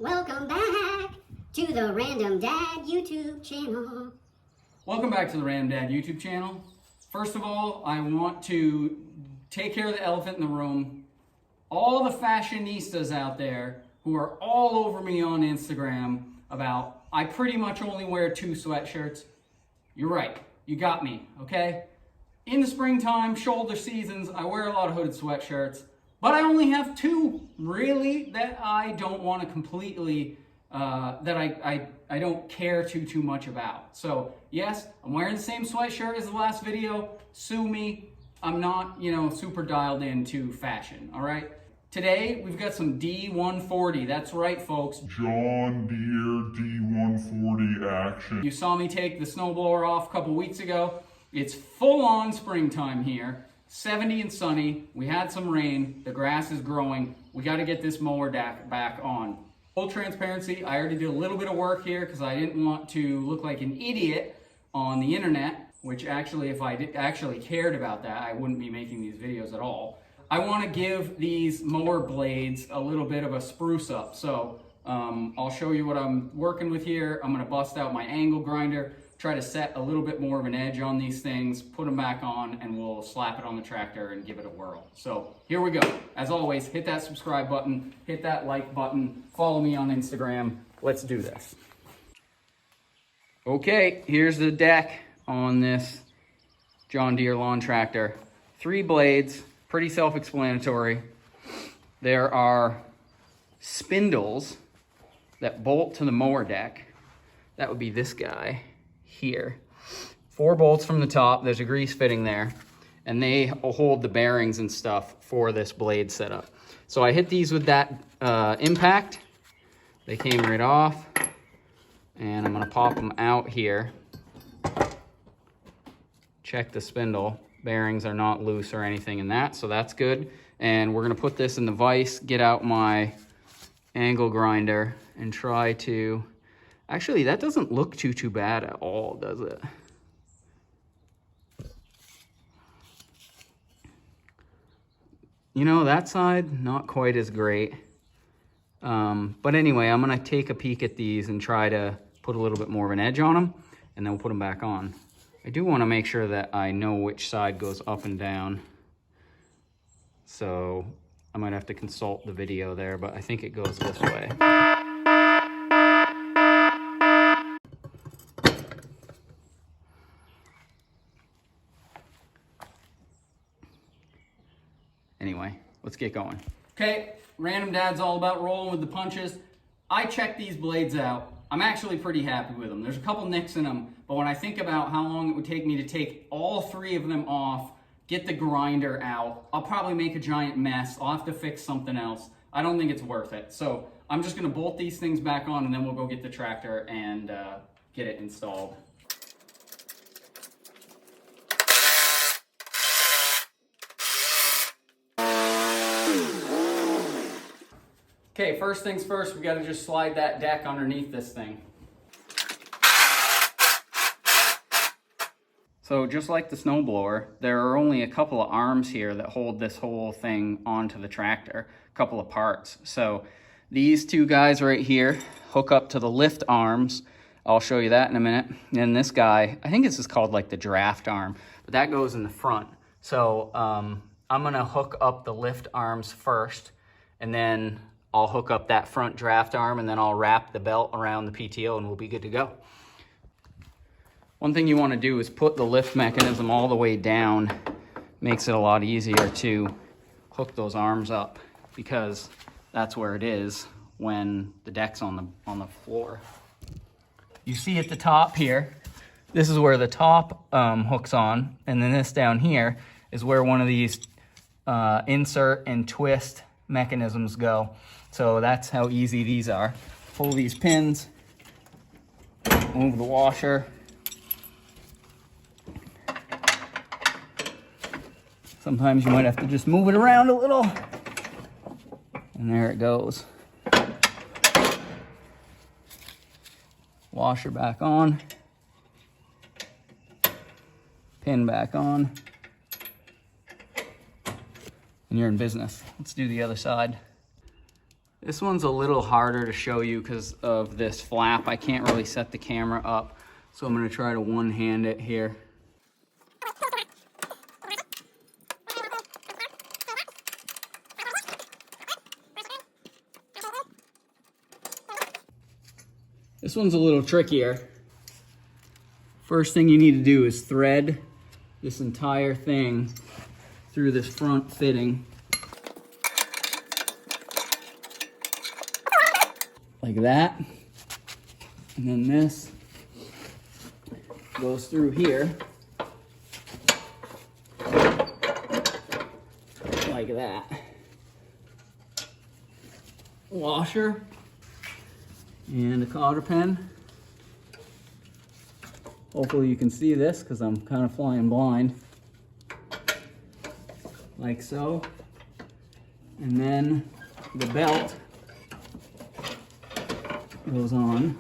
Welcome back to the Random Dad YouTube channel. Welcome back to the Random Dad YouTube channel. First of all, I want to take care of the elephant in the room. All the fashionistas out there who are all over me on Instagram about I pretty much only wear 2 sweatshirts. You're right, you got me, okay? In the springtime, shoulder seasons, I wear a lot of hooded sweatshirts, but I only have 2 really that I don't want to completely, that I don't care too much about. So yes, I'm wearing the same sweatshirt as the last video. Sue me. I'm not, super dialed into fashion, all right? Today, we've got some D140. That's right, folks. John Deere D140 action. You saw me take the snowblower off a couple weeks ago. It's full-on springtime here. 70 and sunny. We had some rain. The grass is growing. We got to get this mower back on. Full transparency, I already did a little bit of work here because I didn't want to look like an idiot on the internet, which actually, if I actually cared about that, I wouldn't be making these videos at all. I want to give these mower blades a little bit of a spruce up. So I'll show you what I'm working with here. I'm going to bust out my angle grinder, try to set a little bit more of an edge on these things, put them back on, and we'll slap it on the tractor and give it a whirl. So here we go. As always, hit that subscribe button, hit that like button, follow me on Instagram. Let's do this. Okay, here's the deck on this John Deere lawn tractor. 3 blades. Pretty self-explanatory. There are spindles that bolt to the mower deck. That would be this guy here. 4 bolts from the top. There's a grease fitting there. And they hold the bearings and stuff for this blade setup. So I hit these with that impact. They came right off. And I'm going to pop them out here. Check the spindle. Bearings are not loose or anything in that, so that's good. And we're gonna put this in the vise, get out my angle grinder, and try to... Actually, that doesn't look too bad at all, does it? That side, not quite as great. But anyway, I'm gonna take a peek at these and try to put a little bit more of an edge on them, and then we'll put them back on. I do want to make sure that I know which side goes up and down. So I might have to consult the video there, but I think it goes this way. Anyway, let's get going. Okay, Random Dad's all about rolling with the punches. I checked these blades out. I'm actually pretty happy with them. There's a couple nicks in them, but when I think about how long it would take me to take all 3 of them off, get the grinder out, I'll probably make a giant mess. I'll have to fix something else. I don't think it's worth it. So I'm just gonna bolt these things back on and then we'll go get the tractor and get it installed. Okay, first things first, we gotta just slide that deck underneath this thing. So just like the snowblower, there are only a couple of arms here that hold this whole thing onto the tractor, a couple of parts. So these 2 guys right here hook up to the lift arms. I'll show you that in a minute. And this guy, I think this is called like the draft arm, but that goes in the front. So I'm gonna hook up the lift arms first, and then I'll hook up that front draft arm, and then I'll wrap the belt around the PTO and we'll be good to go. One thing you want to do is put the lift mechanism all the way down. Makes it a lot easier to hook those arms up because that's where it is when the deck's on the floor. You see at the top here, this is where the top hooks on, and then this down here is where one of these insert and twist mechanisms go. So that's how easy these are. Pull these pins, move the washer. Sometimes you might have to just move it around a little. And there it goes. Washer back on. Pin back on. And you're in business. Let's do the other side. This one's a little harder to show you because of this flap. I can't really set the camera up, so I'm going to try to one-hand it here. This one's a little trickier. First thing you need to do is thread this entire thing through this front fitting. Like that. And then this goes through here. Like that. Washer. And a cotter pen. Hopefully you can see this because I'm kind of flying blind. Like so. And then the belt goes on.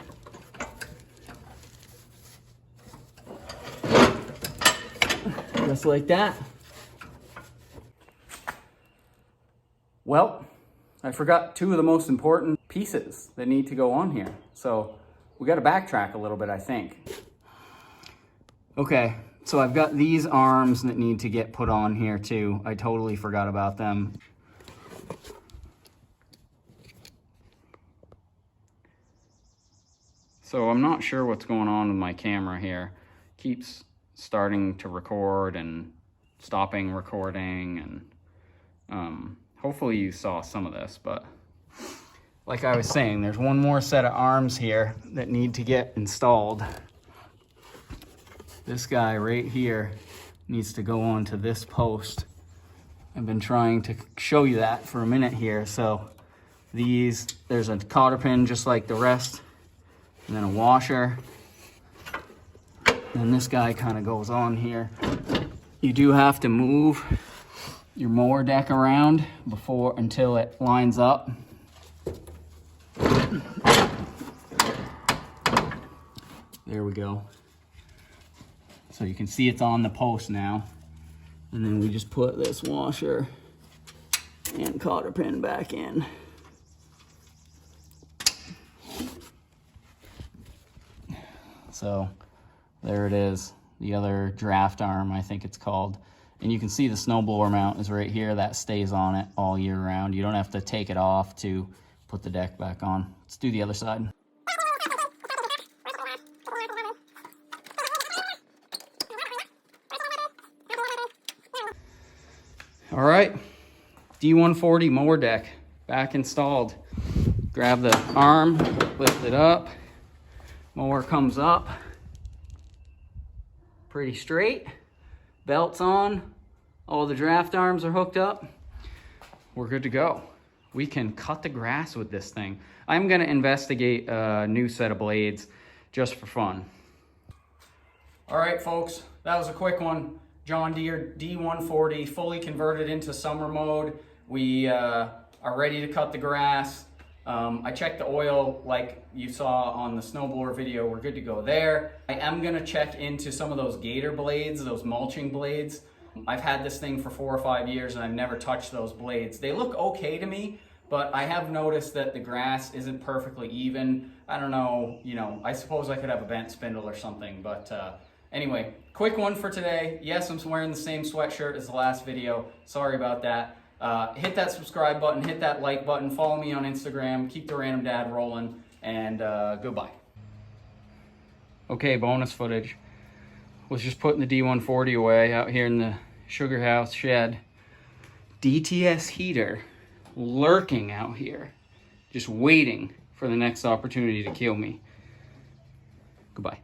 Just like that. Well, I forgot two of the most important pieces that need to go on here. So we got to backtrack a little bit, I think. Okay, so I've got these arms that need to get put on here too. I totally forgot about them. So I'm not sure what's going on with my camera here. Keeps starting to record and stopping recording, and hopefully you saw some of this, but like I was saying, there's one more set of arms here that need to get installed. This guy right here needs to go onto this post. I've been trying to show you that for a minute here. So there's a cotter pin just like the rest, and then a washer. And this guy kind of goes on here. You do have to move your mower deck around until it lines up. There we go. So you can see it's on the post now. And then we just put this washer and cotter pin back in. So there it is, the other draft arm, I think it's called. And you can see the snowblower mount is right here. That stays on it all year round. You don't have to take it off to put the deck back on. Let's do the other side. All right, D140 mower deck back installed. Grab the arm, lift it up, mower comes up. Pretty straight, belt's on, all the draft arms are hooked up. We're good to go. We can cut the grass with this thing. I'm gonna investigate a new set of blades just for fun. All right, folks, that was a quick one. John Deere D140, fully converted into summer mode. We are ready to cut the grass. I checked the oil like you saw on the snowblower video. We're good to go there. I am gonna check into some of those gator blades, those mulching blades. I've had this thing for 4 or 5 years and I've never touched those blades. They look okay to me, but I have noticed that the grass isn't perfectly even. I don't know, I suppose I could have a bent spindle or something, but anyway, quick one for today. Yes, I'm wearing the same sweatshirt as the last video. Sorry about that. Hit that subscribe button, hit that like button, follow me on Instagram, keep the random dad rolling, and goodbye. Okay, bonus footage. Was just putting the D140 away out here in the sugar house shed. DTS heater lurking out here, just waiting for the next opportunity to kill me. Goodbye.